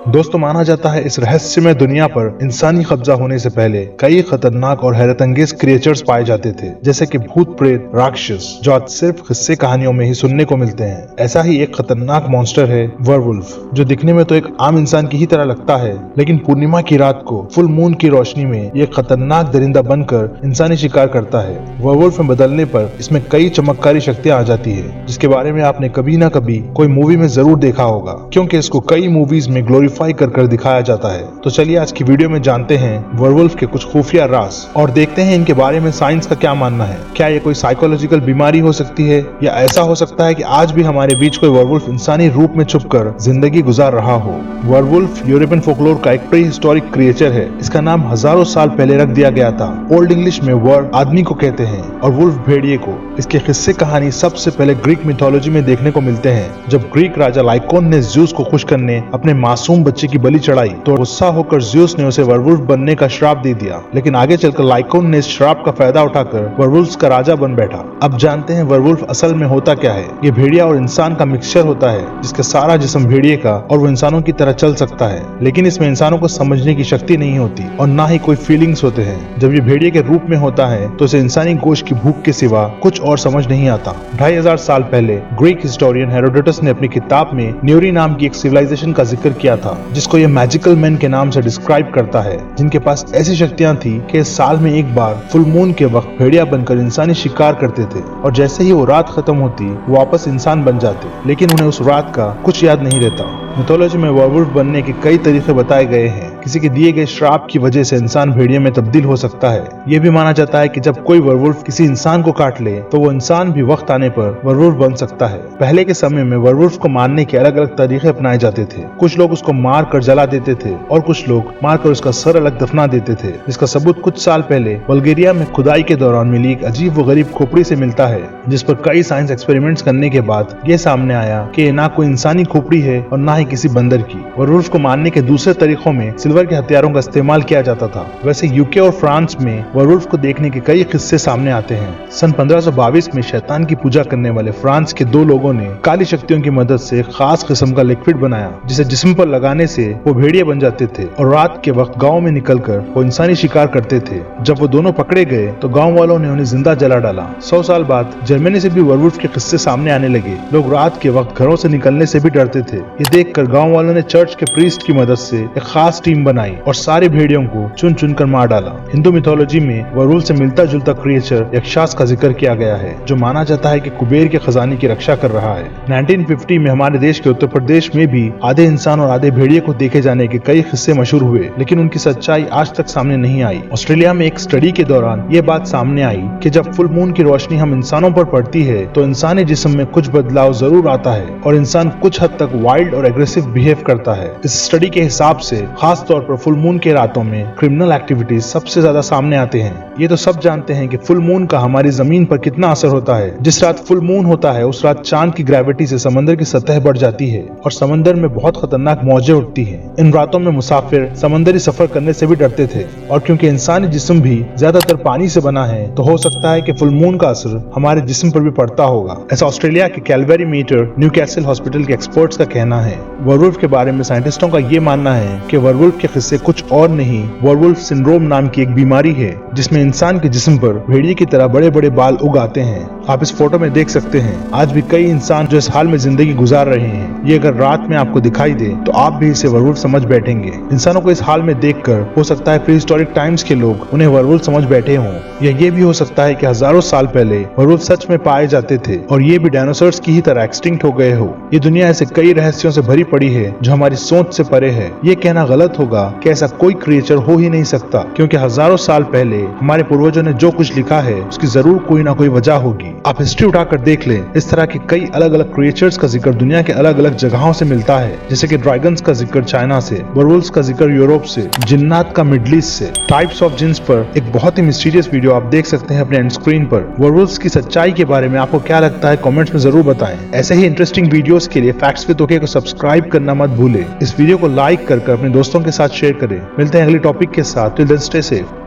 दोस्तों, माना जाता है इस रहस्यमय दुनिया पर इंसानी कब्जा होने से पहले कई खतरनाक और हैरतअंगेज क्रिएचर्स पाए जाते थे, जैसे कि भूत, प्रेत, राक्षस, जो आज सिर्फ किस्से कहानियों में ही सुनने को मिलते हैं। ऐसा ही एक खतरनाक मॉन्स्टर है वर्वुल्फ, जो दिखने में तो एक आम इंसान की ही तरह लगता है, लेकिन पूर्णिमा की रात को फुल मून की रोशनी में ये खतरनाक दरिंदा बनकर इंसानी शिकार करता है। वर्वुल्फ में बदलने पर इसमें कई चमत्कारी शक्तियां आ जाती है, जिसके बारे में आपने कभी ना कभी कोई मूवी में जरूर देखा होगा, क्योंकि इसको कई मूवीज में ग्लोरीफाई कर दिखाया जाता है। तो चलिए आज की वीडियो में जानते हैं वर्वुल्फ के कुछ खुफिया राज और देखते हैं इनके बारे में साइंस का क्या मानना है। क्या ये कोई साइकोलॉजिकल बीमारी हो सकती है, या ऐसा हो सकता है कि आज भी हमारे बीच कोई वर्वुल्फ इंसानी रूप में छुपकर जिंदगी गुजार रहा हो। वर्वुल्फ यूरोपियन फोकलोर का एक प्री हिस्टोरिक क्रिएचर है। इसका नाम हजारों साल पहले रख दिया गया था। ओल्ड इंग्लिश में वर्ड आदमी को कहते हैं और वुल्फ भेड़िए को। इसके किस्से कहानी सबसे पहले ग्रीक मिथोलॉजी में देखने को मिलते हैं। जब ग्रीक राजा लाइकोन ने ज़्यूस को खुश करने अपने मासूम बच्चे की बलि चढ़ाई, तो गुस्सा होकर ज़्यूस ने उसे वर्वुल्फ बनने का श्राप दे दिया। लेकिन आगे चलकर लाइकोन ने इस श्राप का फायदा उठाकर वर्वुल्फ्स का राजा बन बैठा। अब जानते हैं वर्वुल्फ असल में होता क्या है। ये भेड़िया और इंसान का मिक्सचर होता है, जिसका सारा जिस्म भेड़िए का और वो इंसानों की तरह चल सकता है, लेकिन इसमें इंसानों को समझने की शक्ति नहीं होती और ना ही कोई फीलिंग्स होते हैं। जब ये भेड़िए के रूप में होता है तो इसे इंसानी गोश्त की भूख के सिवा कुछ और समझ नहीं आता। 2500 साल पहले ग्रीक हिस्टोरियन हेरोडोटस ने अपनी किताब में न्यूरी नाम की एक सिविलाइजेशन का जिक्र किया था, जिसको ये मैजिकल मैन के नाम से डिस्क्राइब करता है, जिनके पास ऐसी शक्तियां थी कि साल में एक बार फुल मून के वक्त भेड़िया बनकर इंसानी शिकार करते थे, और जैसे ही वो रात खत्म होती वो वापस इंसान बन जाते, लेकिन उन्हें उस रात का कुछ याद नहीं रहता। मिथोलॉजी में वर्वुल्फ बनने के कई तरीके बताए गए हैं। किसी के दिए गए श्राप की वजह से इंसान भेड़िए में तब्दील हो सकता है। यह भी माना जाता है कि जब कोई वर्वुल्फ किसी इंसान को काट ले तो वो इंसान भी वक्त आने पर वर्वुल्फ बन सकता है। पहले के समय में वर्वुल्फ को मारने के अलग अलग तरीके अपनाए जाते थे। कुछ लोग उसको मार कर जला देते थे और कुछ लोग मारकर उसका सर अलग दफना देते थे, जिसका सबूत कुछ साल पहले बल्गेरिया में खुदाई के दौरान मिली एक अजीब व गरीब खोपड़ी से मिलता है, जिस पर कई साइंस एक्सपेरिमेंट्स करने के बाद ये सामने आया कि ना कोई इंसानी खोपड़ी है और ना ही किसी बंदर की। वर्वुल्फ को मारने के दूसरे तरीकों में सिल्वर के हथियारों का इस्तेमाल किया जाता था। वैसे यूके और फ्रांस में वर्वुल्फ को देखने के कई किस्से सामने आते हैं। सन 1522 में शैतान की पूजा करने वाले फ्रांस के दो लोगों ने काली शक्तियों की मदद से एक खास किस्म का लिक्विड बनाया, जिसे जिस्म पर लगाने से वो भेड़िए बन जाते थे और रात के वक्त गाँव में निकलकर वो इंसानी शिकार करते थे। जब वो दोनों पकड़े गए तो गाँव वालों ने उन्हें जिंदा जला डाला। 100 साल बाद जर्मनी से भी वर्वुल्फ के किस्से सामने आने लगे। लोग रात के वक्त घरों से निकलने से भी डरते थे। ये देखकर गाँव वालों ने चर्च के प्रीस्ट की मदद से एक खास टीम बनाई और सारे भेड़ियों को चुन चुन कर मार डाला। हिंदू मिथोलॉजी में वर्वुल्फ से मिलता जुलता क्रिएचर यक्षास का जिक्र किया गया है, जो माना जाता है कि कुबेर के खजाने की रक्षा कर रहा है। 1950 में हमारे देश के उत्तर प्रदेश में भी आधे इंसान और आधे भेड़िए को देखे जाने के कई किस्से मशहूर हुए, लेकिन उनकी सच्चाई आज तक सामने नहीं आई। ऑस्ट्रेलिया में एक स्टडी के दौरान ये बात सामने आई कि जब फुल मून की रोशनी हम इंसानों पर पड़ती है तो इंसानी जिस्म में कुछ बदलाव जरूर आता है और इंसान कुछ हद तक वाइल्ड और एग्रेसिव बिहेव करता है। इस स्टडी के हिसाब से खास तौर पर फुल मून के रातों में क्रिमिनल एक्टिविटीज सबसे ज्यादा सामने आते हैं। ये तो सब जानते हैं कि फुल मून का हमारी जमीन पर कितना असर होता है। जिस रात फुल मून होता है उस रात चांद की ग्रेविटी से समंदर की सतह बढ़ जाती है और समंदर में बहुत खतरनाक मौजें उठती हैं। इन रातों में मुसाफिर समंदरी सफर करने से भी डरते थे, और क्योंकि इंसानी जिस्म भी ज्यादातर पानी से बना है तो हो सकता है कि फुल मून का असर हमारे जिस्म पर भी पड़ता होगा। ऐसा ऑस्ट्रेलिया के कैलवेरी मीटर न्यूकैसल हॉस्पिटल के एक्सपर्ट्स का कहना है। वर्वुल्फ के बारे में साइंटिस्टों का ये मानना है कि वर्वुल्फ के किस्से कुछ और नहीं, वर्वुल्फ सिंड्रोम नाम की एक बीमारी है, जिसमें इंसान के जिस्म पर भेड़िए की तरह बड़े बड़े बाल उग आते हैं। आप इस फोटो में देख सकते हैं आज भी कई इंसान जो इस हाल में जिंदगी गुजार रहे हैं। ये अगर रात में आपको दिखाई दे तो आप भी इसे वर्वुल्फ समझ बैठेंगे। इंसानों को इस हाल में देखकर हो सकता है प्री हिस्टोरिक टाइम्स के लोग उन्हें वर्वुल्फ समझ बैठे हों, या ये भी हो सकता है कि हजारों साल पहले वर्वुल्फ सच में पाए जाते थे और ये भी डायनासोर्स की ही तरह एक्सटिंक्ट हो गए हो। ये दुनिया ऐसे कई रहस्यों से भरी पड़ी है जो हमारी सोच से परे है। ये कहना गलत होगा कि ऐसा कोई क्रिएचर हो ही नहीं सकता, क्योंकि हजारों साल पहले हमारे पूर्वजों ने जो कुछ लिखा है उसकी जरूर कोई ना कोई वजह होगी। आप हिस्ट्री उठाकर देख लें, इस तरह के कई अलग अलग क्रिएचर्स का जिक्र दुनिया के अलग अलग जगहों से मिलता है, जैसे कि ड्रैगन्स का जिक्र चाइना से, वर्वुल्फ्स का जिक्र यूरोप से, जिन्नात का मिडल ईस्ट से। टाइप्स ऑफ जिन्स पर एक बहुत ही मिस्टीरियस वीडियो आप देख सकते हैं अपने एंड स्क्रीन पर। वर्वुल्फ्स की सच्चाई के बारे में आपको क्या लगता है कमेंट्स में जरूर बताएं। ऐसे ही इंटरेस्टिंग वीडियोस के लिए फैक्ट्स विद ओके को सब्सक्राइब करना मत भूलें। इस वीडियो को लाइक कर अपने दोस्तों के साथ शेयर करें। मिलते हैं अगले टॉपिक के साथ। Till then stay safe.